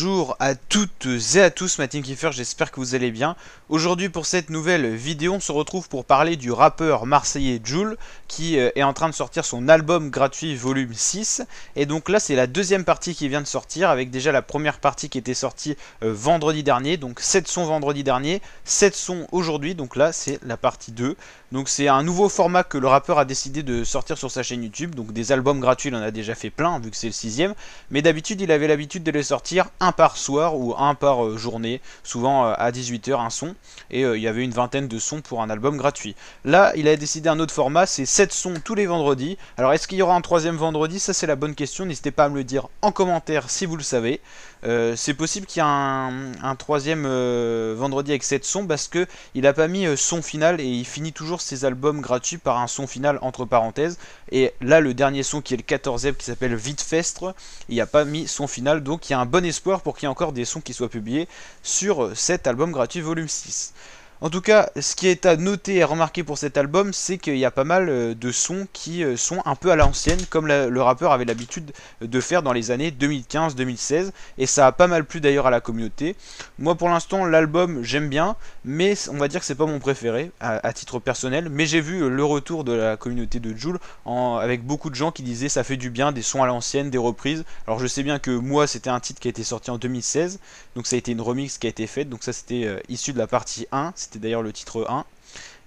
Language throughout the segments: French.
Bonjour à toutes et à tous, ma team Kiefer, j'espère que vous allez bien. Aujourd'hui pour cette nouvelle vidéo, on se retrouve pour parler du rappeur marseillais Jul qui est en train de sortir son album gratuit volume 6. Et donc là c'est la deuxième partie qui vient de sortir avec déjà la première partie qui était sortie vendredi dernier. Donc 7 sons vendredi dernier, 7 sons aujourd'hui, donc là c'est la partie 2. Donc c'est un nouveau format que le rappeur a décidé de sortir sur sa chaîne YouTube. Donc des albums gratuits, il en a déjà fait plein vu que c'est le 6ème. Mais d'habitude il avait l'habitude de les sortir un par soir ou un par journée, souvent à 18 h un son, et il y avait une vingtaine de sons pour un album gratuit. Là, il a décidé un autre format, c'est 7 sons tous les vendredis. Alors est-ce qu'il y aura un troisième vendredi? Ça c'est la bonne question, n'hésitez pas à me le dire en commentaire si vous le savez. C'est possible qu'il y ait un troisième vendredi avec 7 sons parce que il a pas mis son final et il finit toujours ses albums gratuits par un son final entre parenthèses. Et là le dernier son qui est le 14ème qui s'appelle Vite Festre, il n'y a pas mis son final, donc il y a un bon espoir pour qu'il y ait encore des sons qui soient publiés sur cet album gratuit volume 6. En tout cas, ce qui est à noter et à remarquer pour cet album, c'est qu'il y a pas mal de sons qui sont un peu à l'ancienne, comme le rappeur avait l'habitude de faire dans les années 2015-2016, et ça a pas mal plu d'ailleurs à la communauté. Moi pour l'instant, l'album j'aime bien, mais on va dire que c'est pas mon préféré, à titre personnel, mais j'ai vu le retour de la communauté de Jul, avec beaucoup de gens qui disaient ça fait du bien, des sons à l'ancienne, des reprises. Alors je sais bien que moi c'était un titre qui a été sorti en 2016, donc ça a été une remix qui a été faite, donc ça c'était issu de la partie 1, c'était d'ailleurs le titre 1.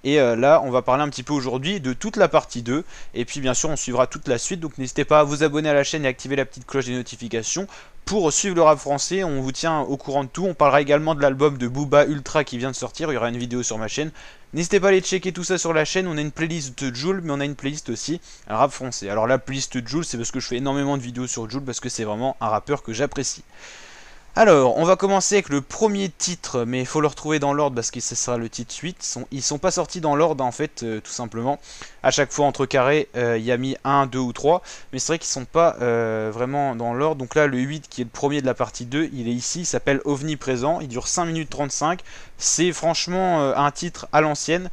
Et là on va parler un petit peu aujourd'hui de toute la partie 2. Et puis bien sûr on suivra toute la suite. Donc n'hésitez pas à vous abonner à la chaîne et activer la petite cloche des notifications pour suivre le rap français. On vous tient au courant de tout. On parlera également de l'album de Booba Ultra qui vient de sortir. Il y aura une vidéo sur ma chaîne. N'hésitez pas à aller checker tout ça sur la chaîne. On a une playlist de Jul, mais on a une playlist aussi rap français. Alors la playlist de Jul, c'est parce que je fais énormément de vidéos sur Jul, parce que c'est vraiment un rappeur que j'apprécie. Alors, on va commencer avec le premier titre, mais il faut le retrouver dans l'ordre parce que ce sera le titre 8. Ils sont pas sortis dans l'ordre en fait, tout simplement. À chaque fois entre carrés, il y a mis 1, 2 ou 3, mais c'est vrai qu'ils sont pas vraiment dans l'ordre. Donc là, le 8 qui est le premier de la partie 2, il est ici, il s'appelle OVNI Présent, il dure 5 minutes 35. C'est franchement un titre à l'ancienne,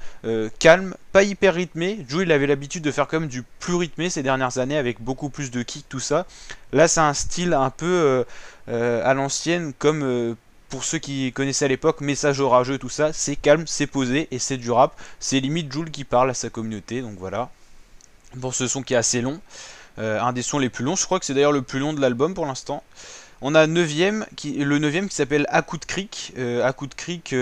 calme, pas hyper rythmé. Joe il avait l'habitude de faire comme du plus rythmé ces dernières années avec beaucoup plus de kick, tout ça. Là c'est un style un peu à l'ancienne, comme pour ceux qui connaissaient à l'époque, message orageux, tout ça. C'est calme, c'est posé et c'est du rap. C'est limite Jul qui parle à sa communauté, donc voilà. Pour ce son qui est assez long, un des sons les plus longs, je crois que c'est d'ailleurs le plus long de l'album pour l'instant. On a le 9ème qui s'appelle À coup de cric. À coup de cric,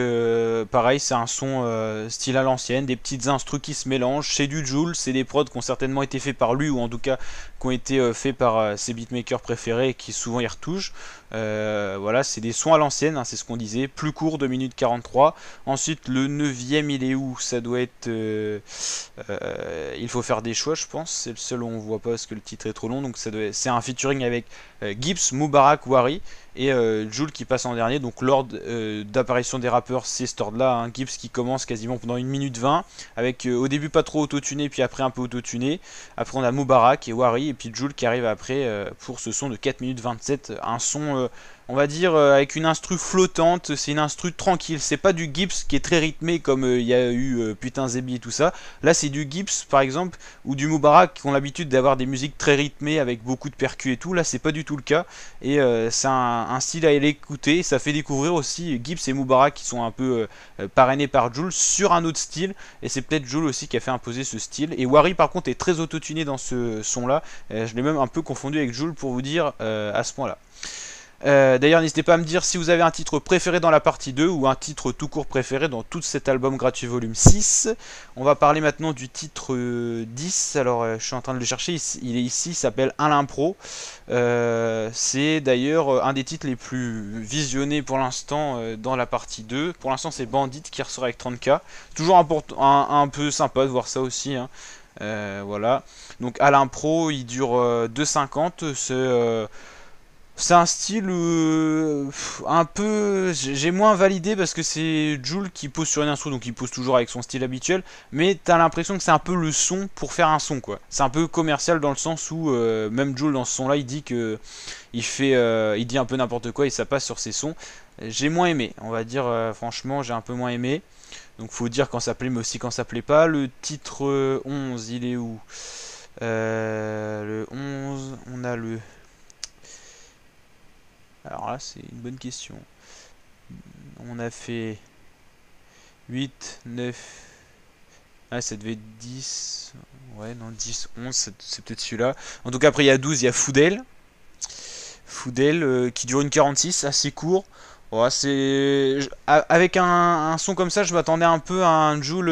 pareil, c'est un son style à l'ancienne, des petites instrus qui se mélangent. C'est du Jul, c'est des prods qui ont certainement été faits par lui, ou en tout cas qui ont été faits par ses beatmakers préférés et qui souvent y retouchent. Voilà, c'est des sons à l'ancienne, hein, c'est ce qu'on disait. Plus court, 2 minutes 43. Ensuite, le 9ème, il est où? Ça doit être. Il faut faire des choix, je pense. C'est le seul où on voit pas parce que le titre est trop long. Donc c'est un featuring avec Gibbs, Moubarak, Wari et Jul qui passe en dernier. Donc l'ordre d'apparition des rappeurs, c'est cet ordre là, hein. Gibbs qui commence quasiment pendant 1 minute 20 avec au début pas trop autotuné puis après un peu autotuné. Après on a Moubarak et Wari et puis Jul qui arrive après pour ce son de 4 minutes 27. Un son on va dire avec une instru flottante, c'est une instru tranquille, c'est pas du Gibbs qui est très rythmé comme il y a eu Putain Zébi et tout ça. Là c'est du Gibbs par exemple ou du Moubarak qui ont l'habitude d'avoir des musiques très rythmées avec beaucoup de percus et tout. Là c'est pas du tout le cas et c'est un style à l'écouter. Ça fait découvrir aussi Gibbs et Moubarak qui sont un peu parrainés par Jul sur un autre style et c'est peut-être Jul aussi qui a fait imposer ce style. Et Wari par contre est très autotuné dans ce son là, je l'ai même un peu confondu avec Jul pour vous dire à ce point là. D'ailleurs n'hésitez pas à me dire si vous avez un titre préféré dans la partie 2 ou un titre tout court préféré dans tout cet album gratuit volume 6. On va parler maintenant du titre 10. Alors je suis en train de le chercher, il est ici, il s'appelle Un l'impro. C'est d'ailleurs un des titres les plus visionnés pour l'instant dans la partie 2. Pour l'instant c'est Bandit qui ressort avec 30K. Toujours un peu sympa de voir ça aussi, hein. Voilà. Donc à l'impro il dure 2,50. C'est un style un peu. J'ai moins validé parce que c'est Jul qui pose sur une instru, donc il pose toujours avec son style habituel. Mais t'as l'impression que c'est un peu le son pour faire un son, quoi. C'est un peu commercial dans le sens où même Jul dans ce son là il dit que il dit un peu n'importe quoi et ça passe sur ses sons. J'ai moins aimé, on va dire franchement, j'ai un peu moins aimé. Donc faut dire quand ça plaît, mais aussi quand ça plaît pas. Le titre 11, il est où? Le 11, on a le. Alors là, c'est une bonne question. On a fait 8, 9... Ah, ça devait être 10... Ouais, non, 10, 11, c'est peut-être celui-là. En tout cas, après, il y a 12, il y a Foudel. Foudel qui dure une 46, assez court. Ouais, avec un son comme ça, je m'attendais un peu à un Jul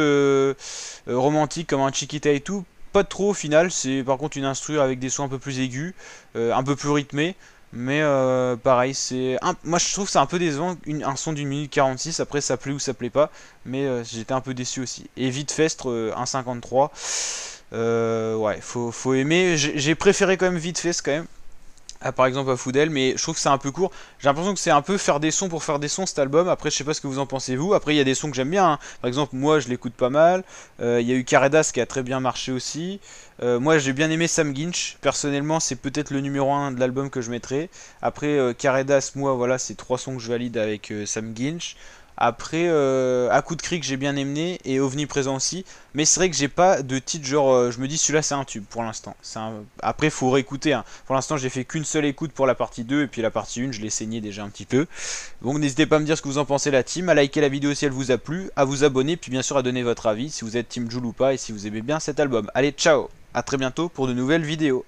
romantique comme un Chiquita et tout. Pas trop au final, c'est par contre une instru avec des sons un peu plus aigus, un peu plus rythmés. Mais pareil, moi je trouve que c'est un peu décevant, un son d'une minute 46, après ça plaît ou ça plaît pas. Mais j'étais un peu déçu aussi. Et Vite Festre 1,53. Ouais, faut aimer. J'ai préféré quand même Vite Festre quand même. Ah, par exemple à Foudel, mais je trouve que c'est un peu court. J'ai l'impression que c'est un peu faire des sons pour faire des sons cet album. Après, je sais pas ce que vous en pensez vous. Après, il y a des sons que j'aime bien, hein. Par exemple, moi je l'écoute pas mal. Il y a eu Karedas qui a très bien marché aussi. Moi j'ai bien aimé Sam Ginch. Personnellement, c'est peut-être le numéro 1 de l'album que je mettrai. Après, Karedas, moi voilà, c'est 3 sons que je valide avec Sam Ginch. Après, à coup de cri que j'ai bien aimé et OVNI présent aussi. Mais c'est vrai que j'ai pas de titre genre, je me dis celui-là c'est un tube pour l'instant. Après, faut réécouter, hein. Pour l'instant, j'ai fait qu'une seule écoute pour la partie 2 et puis la partie 1, je l'ai saigné déjà un petit peu. Donc n'hésitez pas à me dire ce que vous en pensez la team, à liker la vidéo si elle vous a plu, à vous abonner, puis bien sûr à donner votre avis si vous êtes team Jul ou pas et si vous aimez bien cet album. Allez, ciao, à très bientôt pour de nouvelles vidéos.